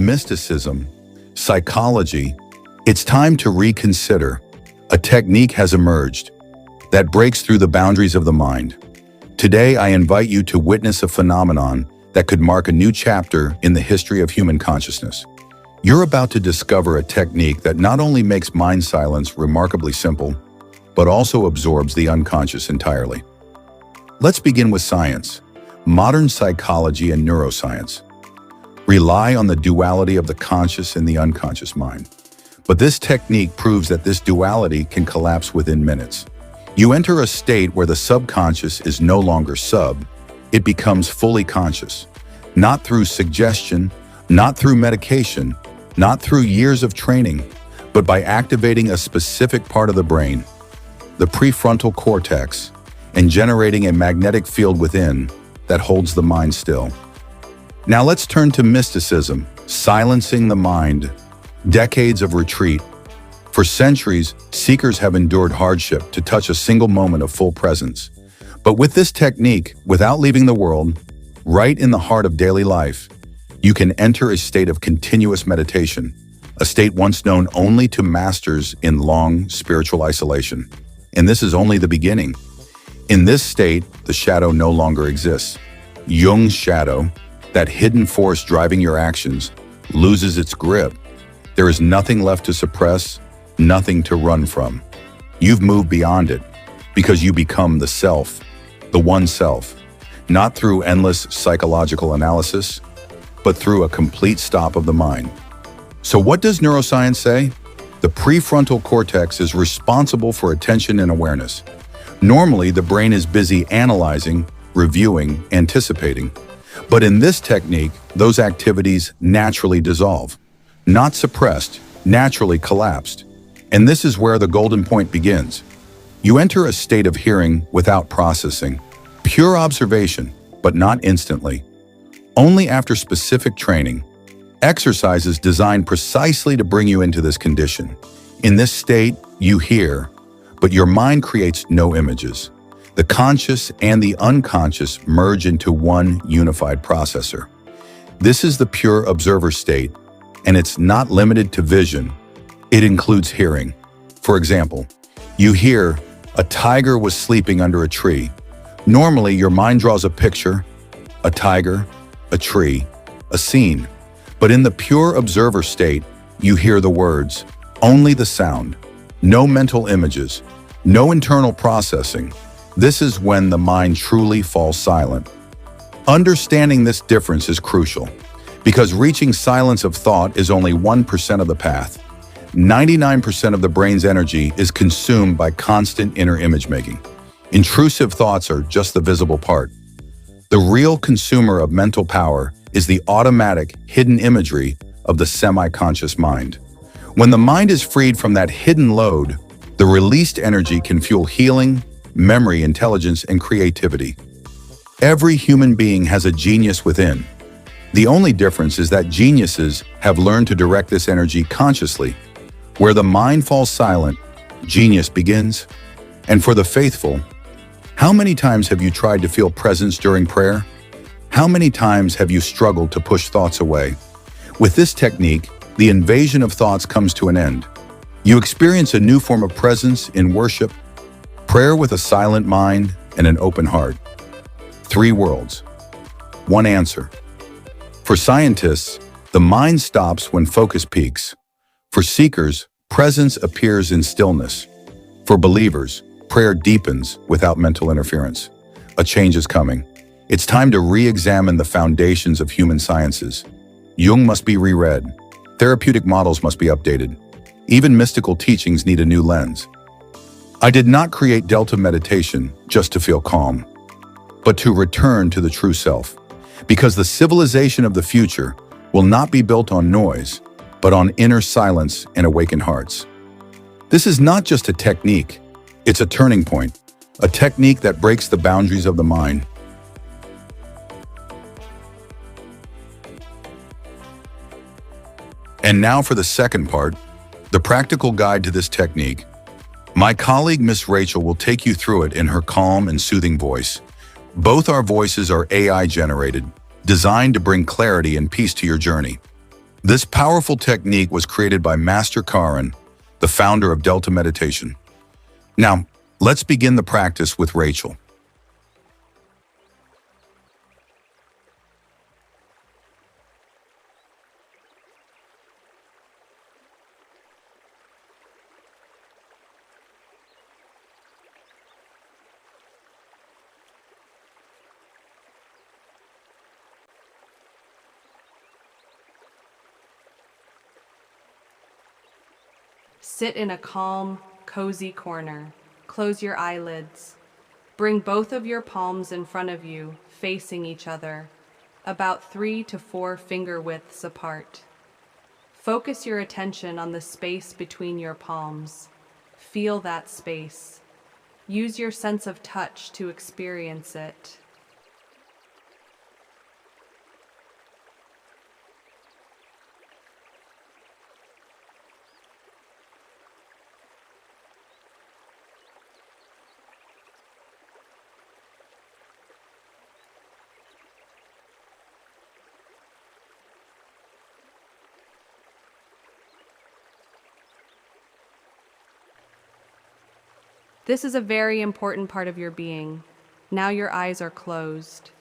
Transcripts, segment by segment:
mysticism, psychology, it's time to reconsider. A technique has emerged that breaks through the boundaries of the mind. Today, I invite you to witness a phenomenon that could mark a new chapter in the history of human consciousness. You're about to discover a technique that not only makes mind silence remarkably simple, but also absorbs the unconscious entirely. Let's begin with science. Modern psychology and neuroscience rely on the duality of the conscious and the unconscious mind. But this technique proves that this duality can collapse within minutes. You enter a state where the subconscious is no longer sub, it becomes fully conscious. Not through suggestion, not through medication, not through years of training, but by activating a specific part of the brain, the prefrontal cortex, and generating a magnetic field within that holds the mind still. Now let's turn to mysticism, silencing the mind. Decades of retreat. For centuries, seekers have endured hardship to touch a single moment of full presence. But with this technique, without leaving the world, right in the heart of daily life, you can enter a state of continuous meditation, a state once known only to masters in long spiritual isolation. And this is only the beginning. In this state, the shadow no longer exists. Jung's shadow, that hidden force driving your actions, loses its grip. There is nothing left to suppress, nothing to run from. You've moved beyond it because you become the self, the one self, not through endless psychological analysis, but through a complete stop of the mind. So what does neuroscience say? The prefrontal cortex is responsible for attention and awareness. Normally, the brain is busy analyzing, reviewing, anticipating. But in this technique, those activities naturally dissolve. Not suppressed, naturally collapsed. And this is where the golden point begins. You enter a state of hearing without processing, pure observation, but not instantly. Only after specific training, exercises designed precisely to bring you into this condition. In this state, you hear, but your mind creates no images. The conscious and the unconscious merge into one unified processor. This is the pure observer state, and it's not limited to vision. It includes hearing. For example, you hear, a tiger was sleeping under a tree. Normally, your mind draws a picture, a tiger, a tree, a scene. But in the pure observer state, you hear the words, only the sound, no mental images, no internal processing. This is when the mind truly falls silent. Understanding this difference is crucial, because reaching silence of thought is only 1% of the path. 99% of the brain's energy is consumed by constant inner image making. Intrusive thoughts are just the visible part. The real consumer of mental power is the automatic, hidden imagery of the semi-conscious mind. When the mind is freed from that hidden load, the released energy can fuel healing, memory, intelligence, and creativity. Every human being has a genius within. The only difference is that geniuses have learned to direct this energy consciously. Where the mind falls silent, genius begins. And for the faithful, how many times have you tried to feel presence during prayer? How many times have you struggled to push thoughts away? With this technique, the invasion of thoughts comes to an end. You experience a new form of presence in worship, prayer with a silent mind and an open heart. 3 worlds, 1 answer. For scientists, the mind stops when focus peaks. For seekers, presence appears in stillness. For believers, prayer deepens without mental interference. A change is coming. It's time to re-examine the foundations of human sciences. Jung must be reread. Therapeutic models must be updated. Even mystical teachings need a new lens. I did not create Delta meditation just to feel calm, but to return to the true self. Because the civilization of the future will not be built on noise, but on inner silence and awakened hearts. This is not just a technique, it's a turning point, a technique that breaks the boundaries of the mind. And now for the second part, the practical guide to this technique. My colleague, Miss Rachel, will take you through it in her calm and soothing voice. Both our voices are AI generated, designed to bring clarity and peace to your journey. This powerful technique was created by Master Kaaran, the founder of Delta Meditation. Now, let's begin the practice with Rachel. Sit in a calm, cozy corner. Close your eyelids. Bring both of your palms in front of you, facing each other, about 3 to 4 finger widths apart. Focus your attention on the space between your palms. Feel that space. Use your sense of touch to experience it. This is a very important part of your being. Now your eyes are closed.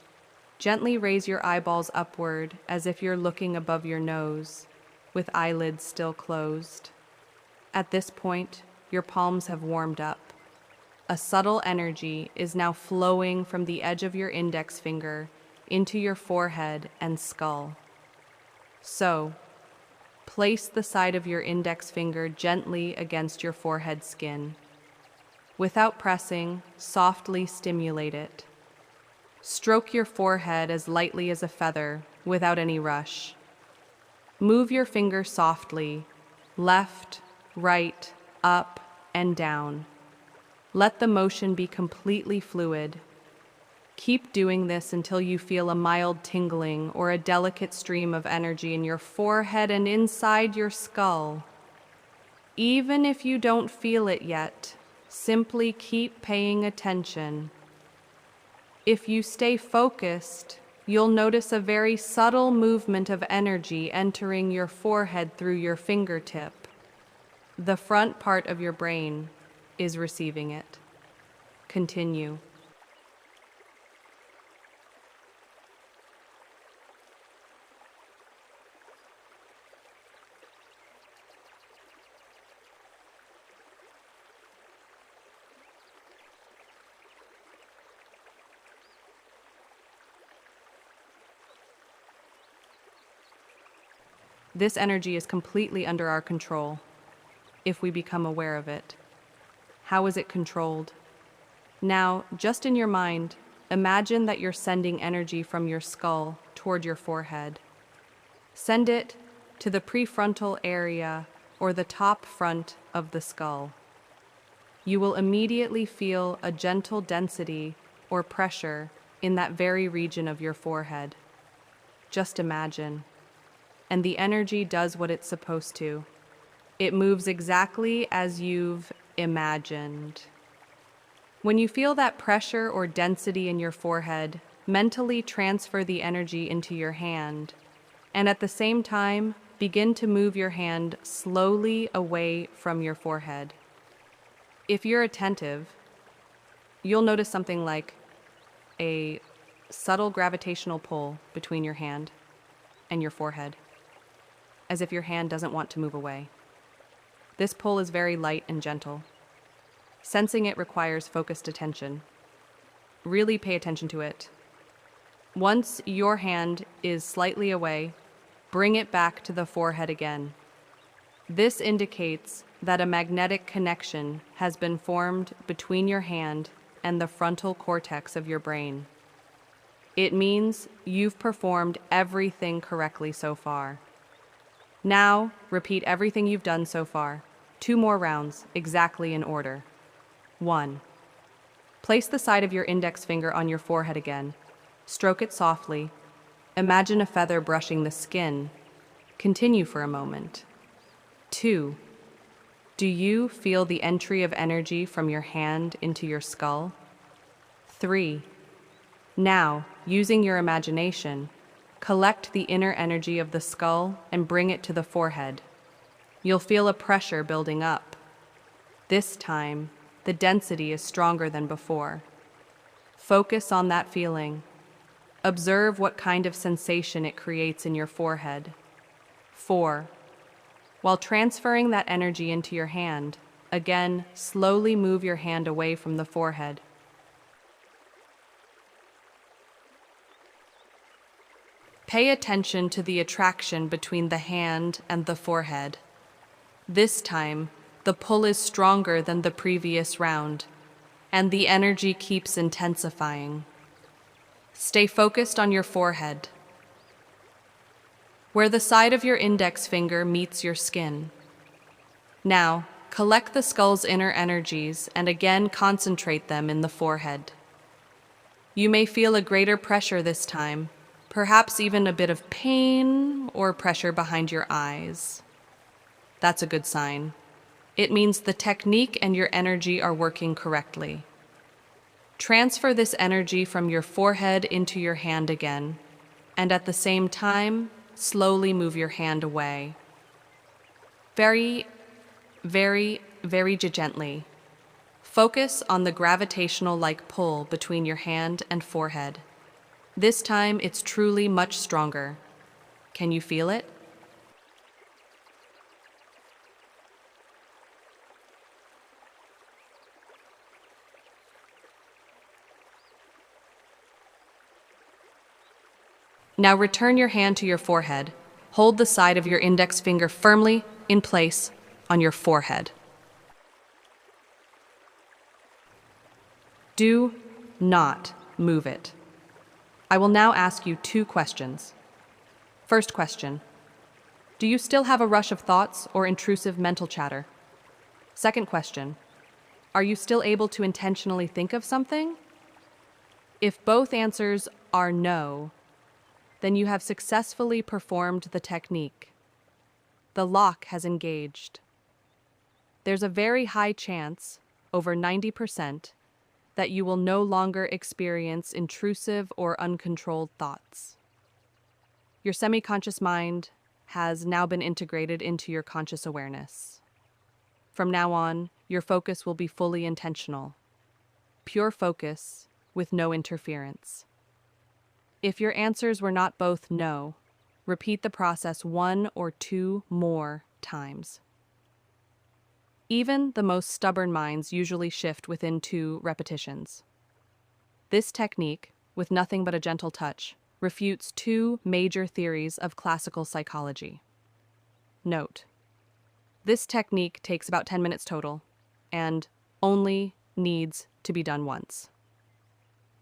Gently raise your eyeballs upward as if you're looking above your nose, with eyelids still closed. At this point, your palms have warmed up. A subtle energy is now flowing from the edge of your index finger into your forehead and skull. So, place the side of your index finger gently against your forehead skin. Without pressing, softly stimulate it. Stroke your forehead as lightly as a feather, without any rush. Move your finger softly, left, right, up, and down. Let the motion be completely fluid. Keep doing this until you feel a mild tingling or a delicate stream of energy in your forehead and inside your skull. Even if you don't feel it yet, simply keep paying attention. If you stay focused, you'll notice a very subtle movement of energy entering your forehead through your fingertip. The front part of your brain is receiving it. Continue. This energy is completely under our control, if we become aware of it. How is it controlled? Now, just in your mind, imagine that you're sending energy from your skull toward your forehead. Send it to the prefrontal area or the top front of the skull. You will immediately feel a gentle density or pressure in that very region of your forehead. Just imagine. And the energy does what it's supposed to. It moves exactly as you've imagined. When you feel that pressure or density in your forehead, mentally transfer the energy into your hand, and at the same time, begin to move your hand slowly away from your forehead. If you're attentive, you'll notice something like a subtle gravitational pull between your hand and your forehead, as if your hand doesn't want to move away. This pull is very light and gentle. Sensing it requires focused attention. Really pay attention to it. Once your hand is slightly away, bring it back to the forehead again. This indicates that a magnetic connection has been formed between your hand and the frontal cortex of your brain. It means you've performed everything correctly so far. Now, repeat everything you've done so far. 2 more rounds, exactly in order. 1. Place the side of your index finger on your forehead again. Stroke it softly. Imagine a feather brushing the skin. Continue for a moment. 2. Do you feel the entry of energy from your hand into your skull? 3. Now, using your imagination, collect the inner energy of the skull and bring it to the forehead. You'll feel a pressure building up. This time, the density is stronger than before. Focus on that feeling. Observe what kind of sensation it creates in your forehead. 4. While transferring that energy into your hand, again, slowly move your hand away from the forehead. Pay attention to the attraction between the hand and the forehead. This time, the pull is stronger than the previous round, and the energy keeps intensifying. Stay focused on your forehead, where the side of your index finger meets your skin. Now, collect the skull's inner energies and again concentrate them in the forehead. You may feel a greater pressure this time, perhaps even a bit of pain or pressure behind your eyes. That's a good sign. It means the technique and your energy are working correctly. Transfer this energy from your forehead into your hand again, and at the same time, slowly move your hand away. Very gently. Focus on the gravitational-like pull between your hand and forehead. This time, it's truly much stronger. Can you feel it? Now return your hand to your forehead. Hold the side of your index finger firmly in place on your forehead. Do not move it. I will now ask you 2 questions. First question: do you still have a rush of thoughts or intrusive mental chatter? Second question: are you still able to intentionally think of something? If both answers are no, then you have successfully performed the technique. The lock has engaged. There's a very high chance, over 90%, that you will no longer experience intrusive or uncontrolled thoughts. Your semi-conscious mind has now been integrated into your conscious awareness. From now on, your focus will be fully intentional. Pure focus with no interference. If your answers were not both no, repeat the process 1 or 2 more times. Even the most stubborn minds usually shift within 2 repetitions. This technique, with nothing but a gentle touch, refutes 2 major theories of classical psychology. Note: this technique takes about 10 minutes total and only needs to be done once.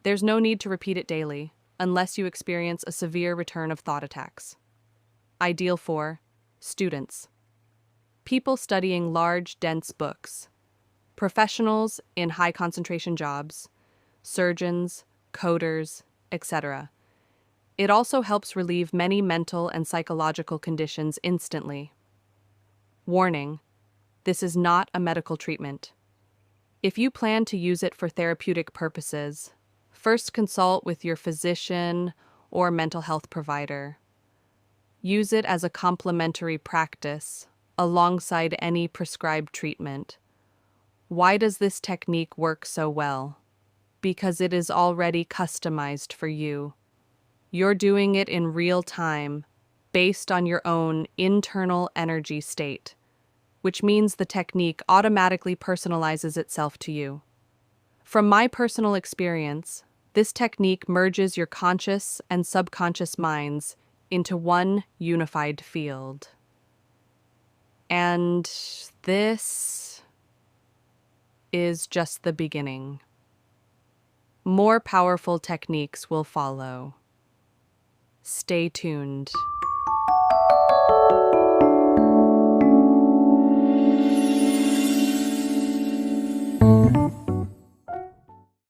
There's no need to repeat it daily unless you experience a severe return of thought attacks. Ideal for students, people studying large, dense books, professionals in high concentration jobs, surgeons, coders, etc. It also helps relieve many mental and psychological conditions instantly. Warning: this is not a medical treatment. If you plan to use it for therapeutic purposes, first consult with your physician or mental health provider. Use it as a complementary practice alongside any prescribed treatment. Why does this technique work so well? Because it is already customized for you. You're doing it in real time, based on your own internal energy state, which means the technique automatically personalizes itself to you. From my personal experience, this technique merges your conscious and subconscious minds into one unified field. And this is just the beginning. More powerful techniques will follow. Stay tuned.